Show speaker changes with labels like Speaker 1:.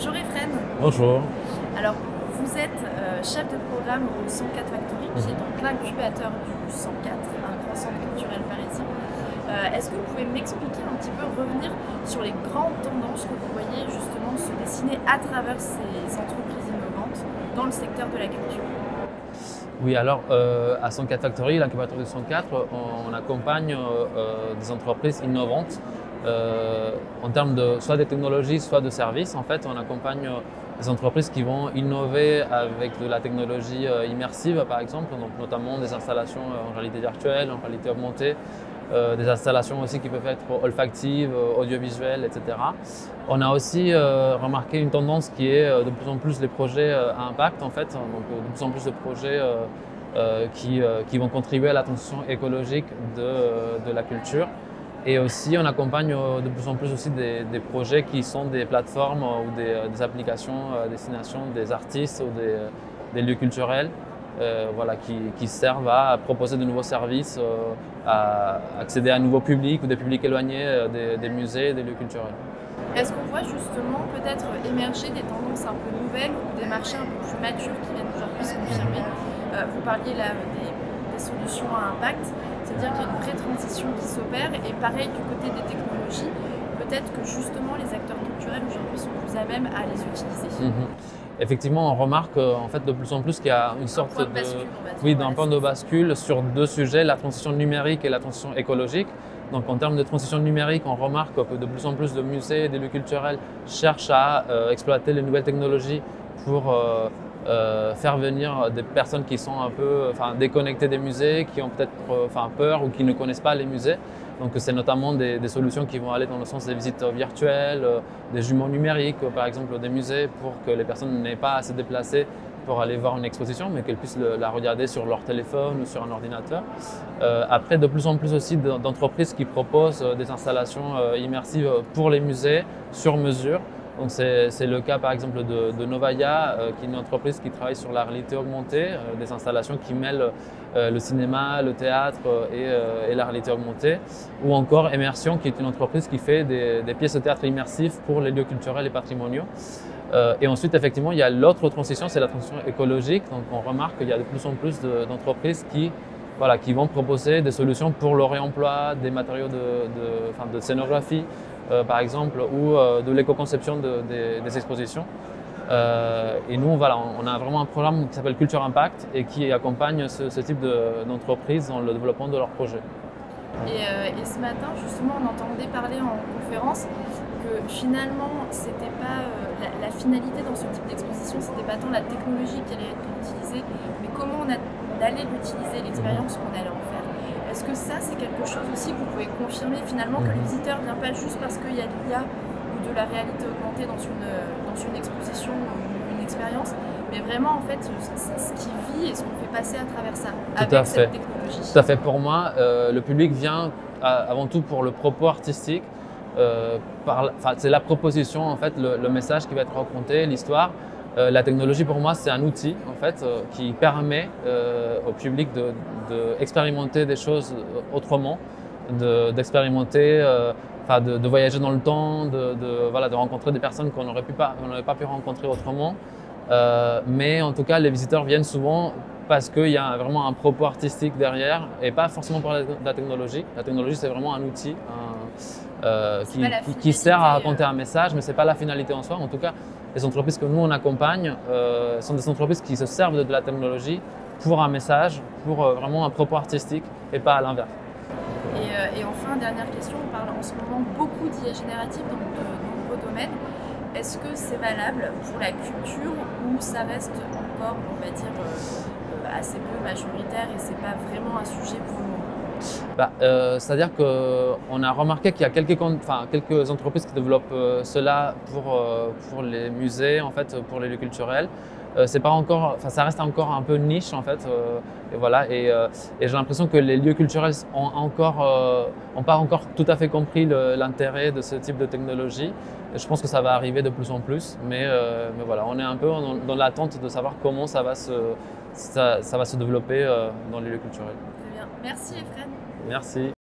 Speaker 1: Bonjour Efren.
Speaker 2: Bonjour.
Speaker 1: Alors, vous êtes chef de programme au 104 Factory, qui est donc l'incubateur du 104, un grand centre culturel parisien. Est-ce que vous pouvez m'expliquer un petit peu, revenir sur les grandes tendances que vous voyez justement se dessiner à travers ces entreprises innovantes dans le secteur de la culture?
Speaker 2: Oui, alors à 104 Factory, l'incubateur du 104, on accompagne des entreprises innovantes en termes de soit de technologies, soit de services. En fait, on accompagne des entreprises qui vont innover avec de la technologie immersive, par exemple, donc notamment des installations en réalité virtuelle, en réalité augmentée, des installations aussi qui peuvent être olfactives, audiovisuelles, etc. On a aussi remarqué une tendance qui est de plus en plus les projets à impact, en fait, donc de plus en plus de projets qui vont contribuer à la transition écologique de la culture. Et aussi, on accompagne de plus en plus aussi des projets qui sont des plateformes ou des applications à destination des artistes ou des lieux culturels voilà, qui servent à proposer de nouveaux services, à accéder à un nouveau public ou des publics éloignés des musées et des lieux culturels.
Speaker 1: Est-ce qu'on voit justement peut-être émerger des tendances un peu nouvelles ou des marchés un peu plus matures qui viennent aujourd'hui se confirmer? Vous parliez là des solutions à impact, c'est-à-dire qu'il y a une vraie transition qui s'opère, et pareil du côté des technologies, peut-être que justement les acteurs culturels aujourd'hui sont plus à même à les utiliser.
Speaker 2: Effectivement, on remarque en fait de plus en plus qu'il y a une sorte
Speaker 1: point de bascule, on va dire.
Speaker 2: oui, d'un
Speaker 1: Voilà,
Speaker 2: point de bascule sur deux sujets, la transition numérique et la transition écologique. Donc en termes de transition numérique, on remarque que de plus en plus de musées et des lieux culturels cherchent à exploiter les nouvelles technologies pour faire venir des personnes qui sont un peu déconnectées des musées, qui ont peut-être peur ou qui ne connaissent pas les musées. Donc c'est notamment des solutions qui vont aller dans le sens des visites virtuelles, des jumeaux numériques par exemple des musées, pour que les personnes n'aient pas à se déplacer pour aller voir une exposition, mais qu'elles puissent la regarder sur leur téléphone ou sur un ordinateur. Après, de plus en plus aussi d'entreprises qui proposent des installations immersives pour les musées sur mesure. Donc c'est le cas par exemple de Novaya, qui est une entreprise qui travaille sur la réalité augmentée, des installations qui mêlent le cinéma, le théâtre et la réalité augmentée. Ou encore Immersion, qui est une entreprise qui fait des pièces de théâtre immersives pour les lieux culturels et patrimoniaux. Et ensuite, effectivement, il y a l'autre transition, c'est la transition écologique. Donc on remarque qu'il y a de plus en plus d'entreprises qui vont proposer des solutions pour le réemploi des matériaux de scénographie, par exemple, ou de l'éco-conception des expositions. Et nous, on a vraiment un programme qui s'appelle Culture Impact et qui accompagne ce type d'entreprise dans le développement de leurs projets.
Speaker 1: Et ce matin, justement, on entendait parler en conférence que finalement, c'était pas la finalité dans ce type d'exposition, c'était pas tant la technologie qui allait être utilisée, mais comment on allait l'utiliser, l'expérience qu'on allait en faire. Est-ce que ça, c'est quelque chose aussi que vous pouvez confirmer finalement, que le visiteur ne vient pas juste parce qu'il y a de l'IA ou de la réalité augmentée dans une exposition ou une expérience, mais vraiment en fait ce qui vit et ce qu'on fait passer à travers ça, avec cette technologie.
Speaker 2: Tout à fait. Pour moi, le public vient avant tout pour le propos artistique. C'est la proposition, en fait, le message qui va être raconté, l'histoire. La technologie, pour moi, c'est un outil en fait, qui permet au public d'expérimenter des choses autrement, d'expérimenter, de voyager dans le temps, de rencontrer des personnes qu'on n'aurait pas pu rencontrer autrement. Mais en tout cas, les visiteurs viennent souvent parce qu'il y a vraiment un propos artistique derrière et pas forcément pour la technologie. La technologie, c'est vraiment un outil qui sert à raconter un message, mais ce n'est pas la finalité en soi. En tout cas, les entreprises que nous, on accompagne sont des entreprises qui se servent de la technologie pour un message, pour vraiment un propos artistique et pas à l'inverse.
Speaker 1: Et enfin, dernière question, on parle en ce moment beaucoup d'IA générative dans de nombreux domaines. Est-ce que c'est valable pour la culture ou ça reste encore, on va dire, assez peu majoritaire et c'est pas vraiment un sujet pour le moment?
Speaker 2: C'est-à-dire qu'on a remarqué qu'il y a quelques entreprises qui développent cela pour les musées, en fait, pour les lieux culturels. C'est pas encore, ça reste encore un peu niche en fait, et voilà. Et j'ai l'impression que les lieux culturels ont pas encore tout à fait compris l'intérêt de ce type de technologie. Et je pense que ça va arriver de plus en plus, mais voilà, on est un peu dans l'attente de savoir comment ça va se développer dans les lieux culturels.
Speaker 1: Très bien, merci Efren.
Speaker 2: Merci.